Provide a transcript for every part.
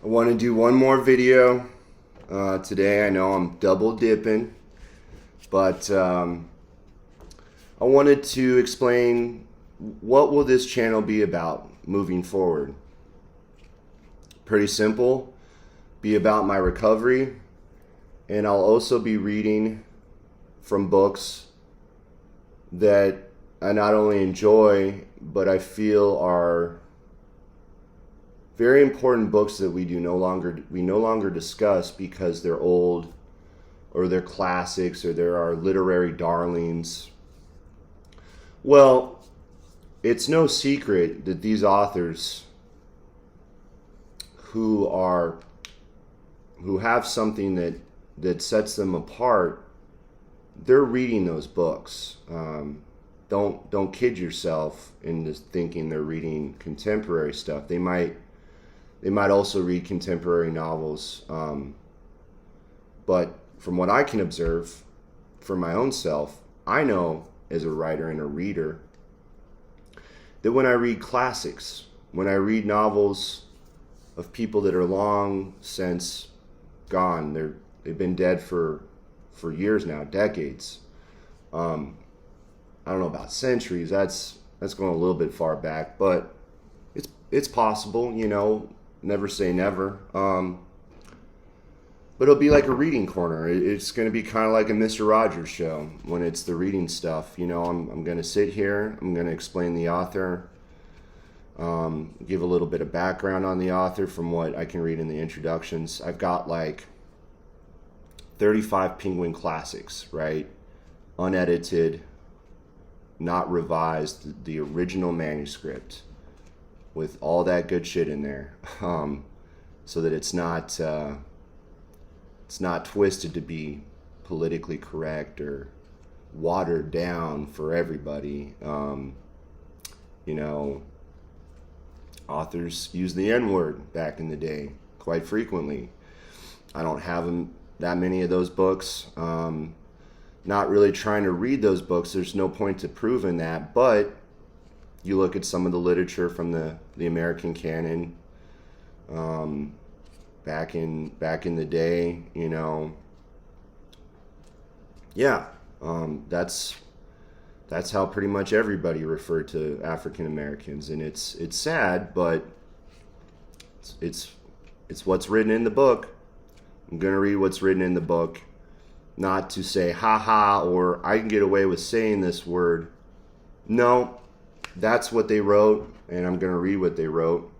I want to do one more video today. I know I'm double dipping, but I wanted to explain what will this channel be about moving forward. Pretty simple. Be about my recovery, and I'll also be reading from books that I not only enjoy, but I feel are very important books that we no longer discuss because they're old, or they're classics, or they're our literary darlings. Well, it's no secret that these authors who have something that sets them apart, they're reading those books. Don't kid yourself into thinking they're reading contemporary stuff. They might also read contemporary novels, but from what I can observe for my own self, I know as a writer and a reader that when I read classics, when I read novels of people that are long since gone, they've been dead for years now, decades. I don't know about centuries. That's going a little bit far back, but it's possible. Never say never. But it'll be like a reading corner. It's going to be kind of like a Mr. Rogers show when it's the reading stuff. I'm going to sit here. I'm going to explain the author. Give a little bit of background on the author from what I can read in the introductions. I've got like 35 Penguin classics, right? Unedited, not revised, the original manuscript with all that good shit in there, so that it's not twisted to be politically correct or watered down for everybody. Authors use the N-word back in the day quite frequently. I don't have that many of those books. Not really trying to read those books. There's no point to proving that, but you look at some of the literature from the American canon, back in the day, that's how pretty much everybody referred to African Americans, and it's sad, but it's what's written in the book. I'm gonna read what's written in the book, not to say ha ha or I can get away with saying this word. No, that's what they wrote, and I'm gonna read what they wrote.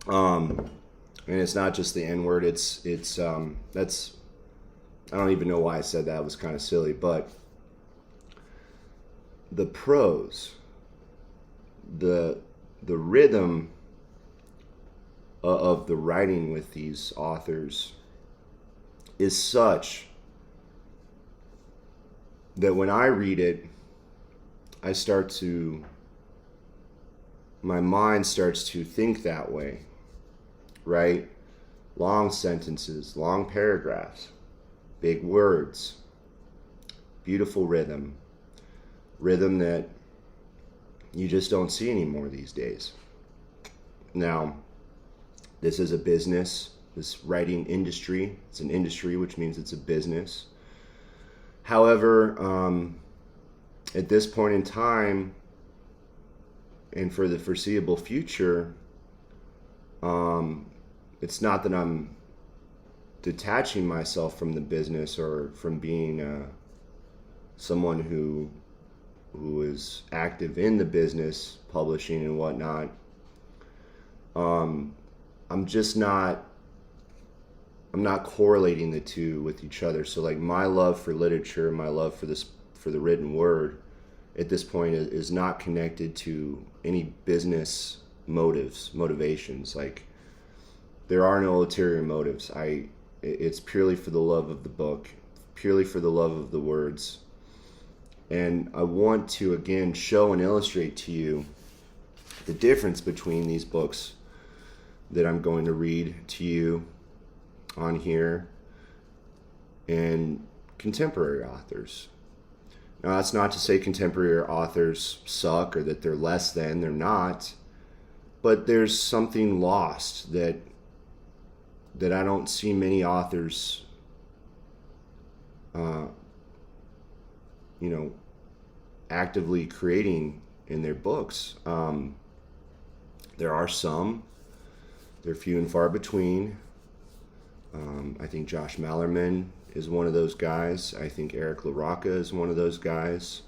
And it's not just the N-word. It's I don't even know why I said that. It was kind of silly, but the prose, the rhythm of the writing with these authors is such that when I read it, my mind starts to think that way, right? Long sentences, long paragraphs, big words, beautiful rhythm that you just don't see anymore these days. Now, this is a business, this writing industry. It's an industry, which means it's a business. However, at this point in time, and for the foreseeable future, it's not that I'm detaching myself from the business or from being someone who is active in the business, publishing and whatnot. I'm not correlating the two with each other. So like my love for literature, my love for the written word at this point is not connected to any business motivations. Like there are no ulterior motives. It's purely for the love of the book, purely for the love of the words. And I want to again show and illustrate to you the difference between these books that I'm going to read to you on here and contemporary authors. Now, that's not to say contemporary authors suck or that they're less than. They're not. but there's something lost that I don't see many authors, you know, actively creating in their books. There are some. They're few and far between. I think Josh Malerman is one of those guys. I think Eric LaRocca is one of those guys.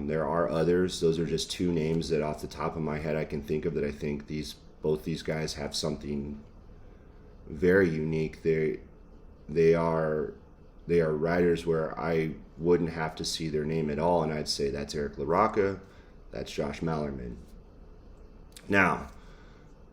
There are others. Those are just two names that off the top of my head I can think of that I think both these guys have something very unique. They are writers where I wouldn't have to see their name at all, and I'd say that's Eric LaRocca, that's Josh Malerman. Now,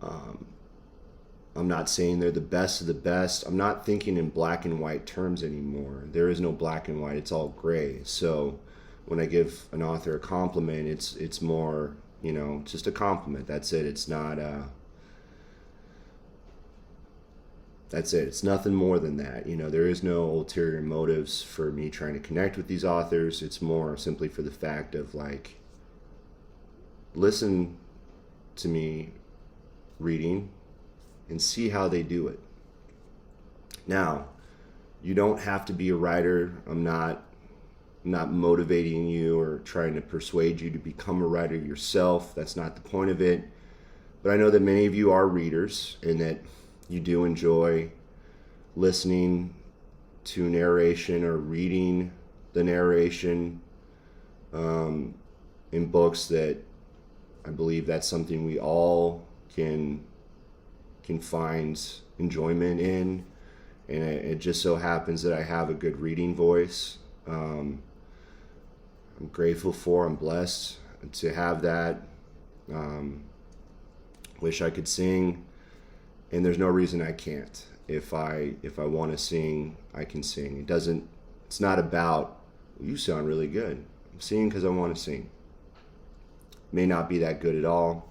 I'm not saying they're the best of the best. I'm not thinking in black and white terms anymore. There is no black and white. It's all gray. So when I give an author a compliment, it's more, just a compliment. That's it. It's not that's it. It's nothing more than that. There is no ulterior motives for me trying to connect with these authors. It's more simply for the fact of listen to me reading and see how they do it. Now, you don't have to be a writer. I'm not motivating you or trying to persuade you to become a writer yourself. That's not the point of it. But I know that many of you are readers and that you do enjoy listening to narration or reading the narration in books. That I believe that's something we all can find enjoyment in, and it just so happens that I have a good reading voice. I'm grateful for, I'm blessed to have that. Wish I could sing, and there's no reason I can't. If I want to sing, I can sing. It's not about, well, you sound really good. I'm singing because I want to sing. May not be that good at all.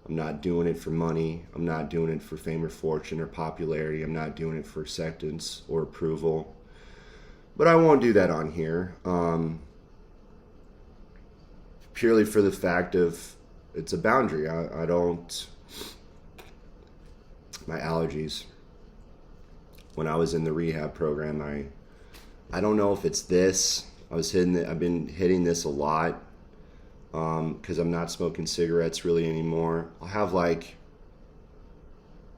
I'm not doing it for money. I'm not doing it for fame or fortune or popularity. I'm not doing it for acceptance or approval. But I won't do that on here. Purely for the fact of it's a boundary. I don't... My allergies. When I was in the rehab program, I don't know if it's this. I've been hitting this a lot. Because I'm not smoking cigarettes really anymore. I'll have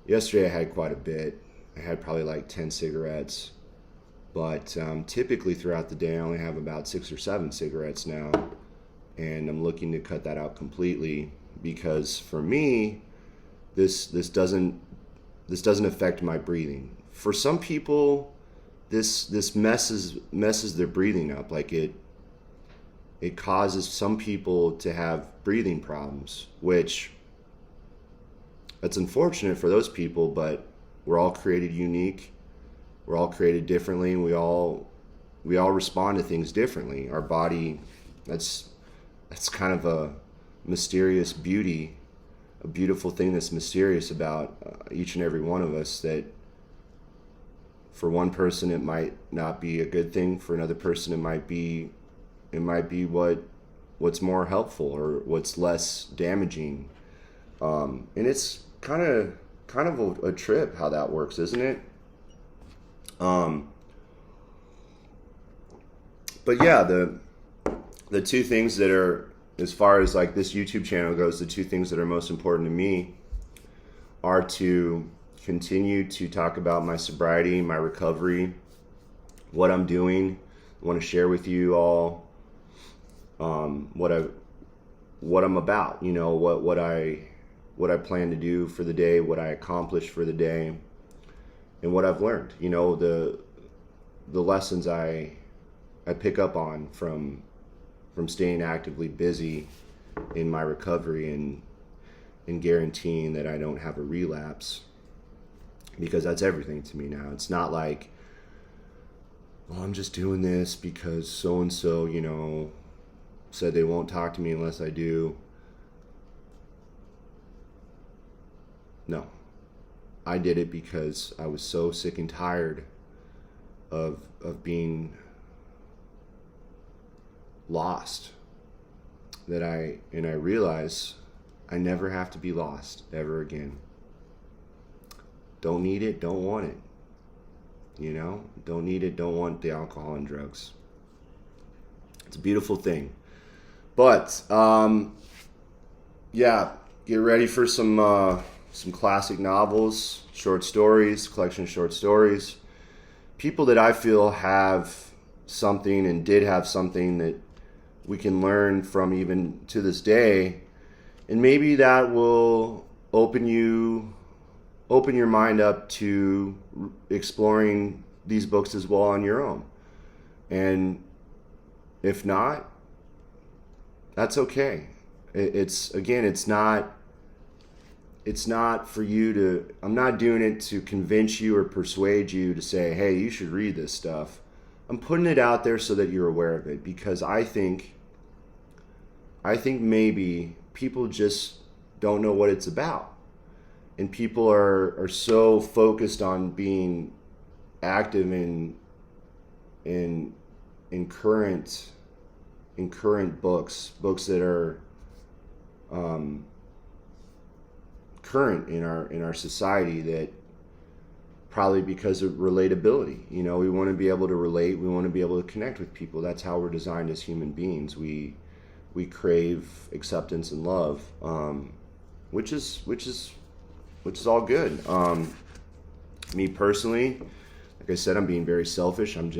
yesterday I had quite a bit. I had probably 10 cigarettes. But typically throughout the day I only have about 6 or 7 cigarettes now. And I'm looking to cut that out completely because for me, this doesn't affect my breathing. For some people, this messes their breathing up. It causes some people to have breathing problems, which that's unfortunate for those people, but we're all created unique. We're all created differently, and we all respond to things differently. Our body, that's kind of a mysterious beauty, a beautiful thing that's mysterious about each and every one of us, that for one person it might not be a good thing, for another person it might be what's more helpful or what's less damaging, and it's kind of a trip how that works, isn't it? But yeah, the two things that are, as far as this YouTube channel goes, the two things that are most important to me are to continue to talk about my sobriety, my recovery, what I'm doing. I want to share with you all what I'm about, what I plan to do for the day, what I accomplished for the day, and what I've learned, the lessons I pick up on from staying actively busy in my recovery and guaranteeing that I don't have a relapse, because that's everything to me now. It's not like, well, I'm just doing this because so-and-so, said they won't talk to me unless I do. No. I did it because I was so sick and tired of being lost that I realized I never have to be lost ever again. Don't need it, don't want it. You know, don't need it, don't want the alcohol and drugs. It's a beautiful thing. But yeah, get ready for some classic novels, short stories, collection of short stories. People that I feel have something and did have something that we can learn from even to this day, and maybe that will open your mind up to exploring these books as well on your own. And if not, that's okay. It's not for you to, I'm not doing it to convince you or persuade you to say, hey, you should read this stuff. I'm putting it out there so that you're aware of it, because I think maybe people just don't know what it's about. And people are so focused on being active in current books that are current in our society, that probably because of relatability. You know, we want to be able to relate, we want to be able to connect with people. That's how we're designed as human beings. We crave acceptance and love, which is all good. Me personally, like I said, I'm being very selfish. I'm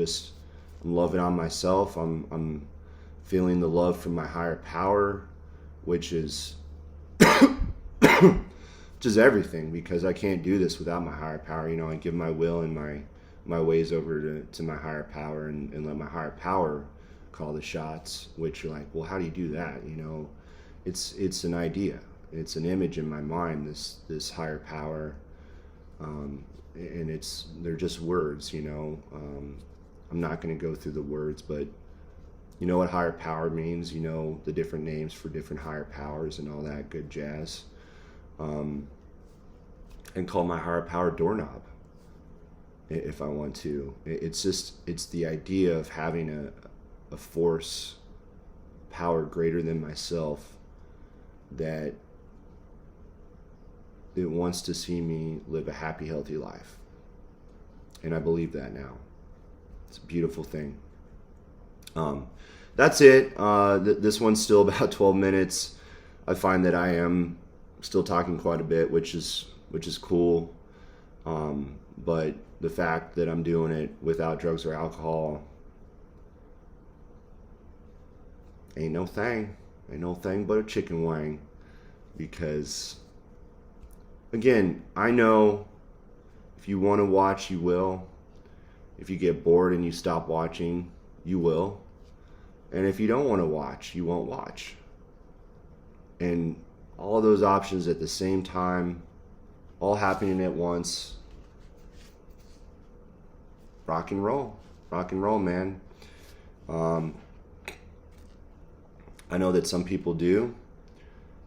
loving on myself. I'm feeling the love from my higher power, which is everything, because I can't do this without my higher power. You know, I give my will and my ways over to my higher power, and let my higher power call the shots. Which you're like, well, how do you do that? You know, it's an idea. It's an image in my mind, this higher power, and they're just words, you know. I'm not going to go through the words, but you know what higher power means. You know the different names for different higher powers and all that good jazz. And call my higher power doorknob if I want to. It's the idea of having a force, power greater than myself, that it wants to see me live a happy, healthy life. And I believe that now. It's a beautiful thing. That's it. This one's still about 12 minutes. I find that I am still talking quite a bit, which is cool. But the fact that I'm doing it without drugs or alcohol ain't no thing but a chicken wing. Because again, I know if you want to watch, you will. If you get bored and you stop watching, you will. And if you don't want to watch, you won't watch. And all those options at the same time, all happening at once. Rock and roll, man. I know that some people do,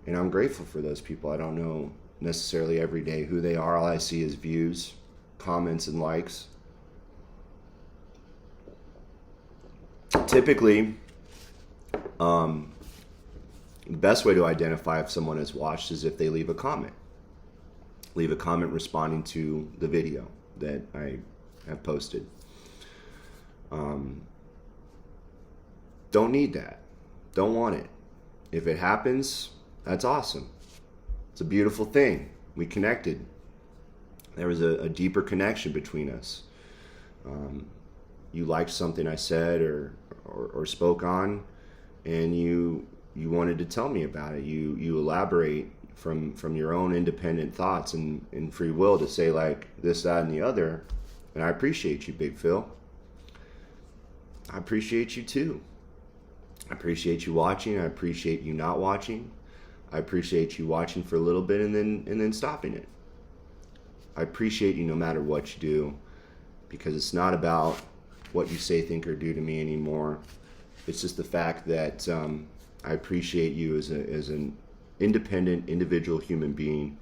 and I'm grateful for those people. I don't know necessarily every day who they are. All I see is views, comments, and likes. Typically, the best way to identify if someone has watched is if they leave a comment. Leave a comment responding to the video that I have posted. Don't need that. Don't want it. If it happens, that's awesome. It's a beautiful thing. We connected. There was a deeper connection between us. You liked something I said or spoke on, and you wanted to tell me about it. You elaborate from your own independent thoughts and free will to say like this, that, and the other. And I appreciate you, Big Phil. I appreciate you too. I appreciate you watching. I appreciate you not watching. I appreciate you watching for a little bit and then stopping it. I appreciate you no matter what you do, because it's not about what you say, think, or do to me anymore. It's just the fact that I appreciate you as an independent, individual human being,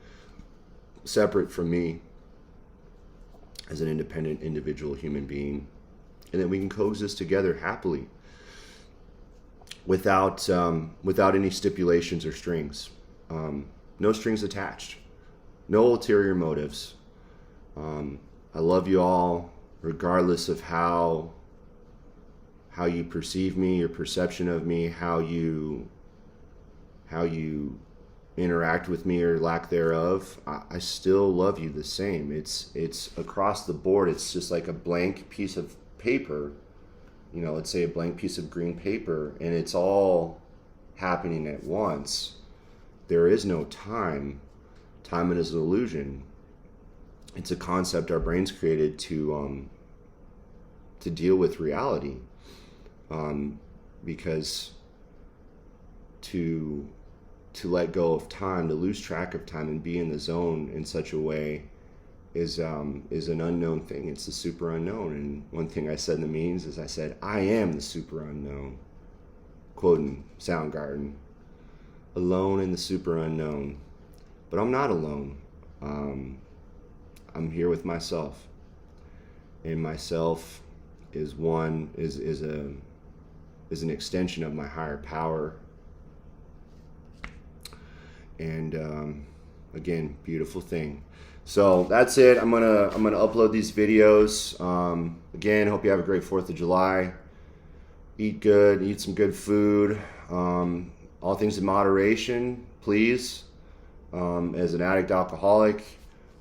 separate from me as an independent, individual human being, and that we can coexist together happily without any stipulations or strings. No strings attached, no ulterior motives. I love you all, regardless of how you perceive me, your perception of me, how you interact with me or lack thereof. I still love you the same. It's across the board. It's just like a blank piece of paper, let's say a blank piece of green paper, and it's all happening at once. There is no time. Time is an illusion. It's a concept our brains created to deal with reality, because to let go of time, to lose track of time and be in the zone in such a way is an unknown thing. It's the super unknown. And one thing I said in the meetings is I said, I am the super unknown, quoting Soundgarden, alone in the super unknown. But I'm not alone. I'm here with myself, and myself is an extension of my higher power. And again, beautiful thing. So that's it. I'm gonna upload these videos. Again, hope you have a great 4th of July. Eat good, eat some good food. All things in moderation, please. As an addict alcoholic,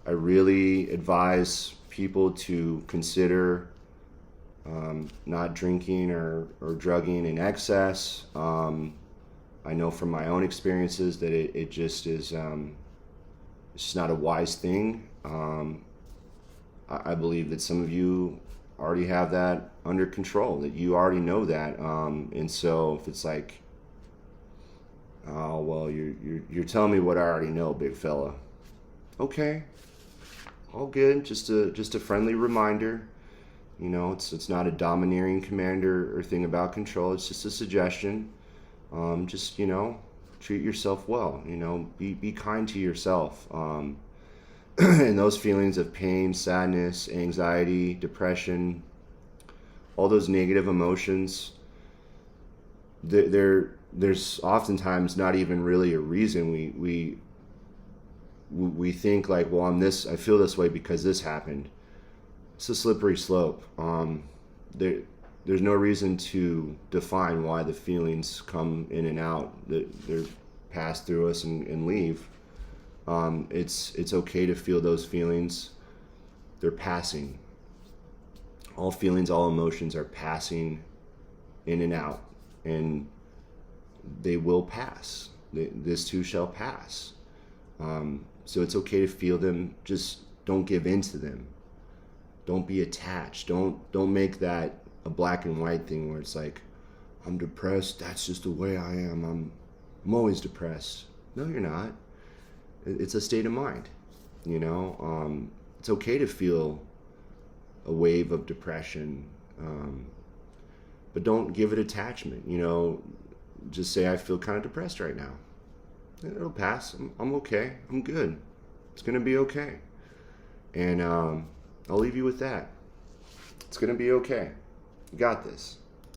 I really advise people to consider not drinking or drugging in excess. I know from my own experiences that it just is it's just not a wise thing. I believe that some of you already have that under control, that you already know that. And so if it's like, oh, well, you're telling me what I already know, big fella. Okay, all good. Just a friendly reminder. It's not a domineering command or thing about control. It's just a suggestion. Just treat yourself well. Be kind to yourself. And those feelings of pain, sadness, anxiety, depression, all those negative emotions, there's oftentimes not even really a reason. We think like, well, I feel this way because this happened. It's a slippery slope. There's no reason to define why the feelings come in and out. They're pass through us and leave. It's okay to feel those feelings. They're passing. All feelings, all emotions are passing in and out, and they will pass. This too shall pass. So it's okay to feel them. Just don't give in to them. Don't be attached. Don't make that a black and white thing where it's like, I'm depressed, that's just the way I am. I'm always depressed. No, you're not. It's a state of mind. It's okay to feel a wave of depression, but don't give it attachment. Just say, I feel kind of depressed right now. It'll pass. I'm okay. I'm good. It's gonna be okay. And I'll leave you with that. It's gonna be okay. You got this.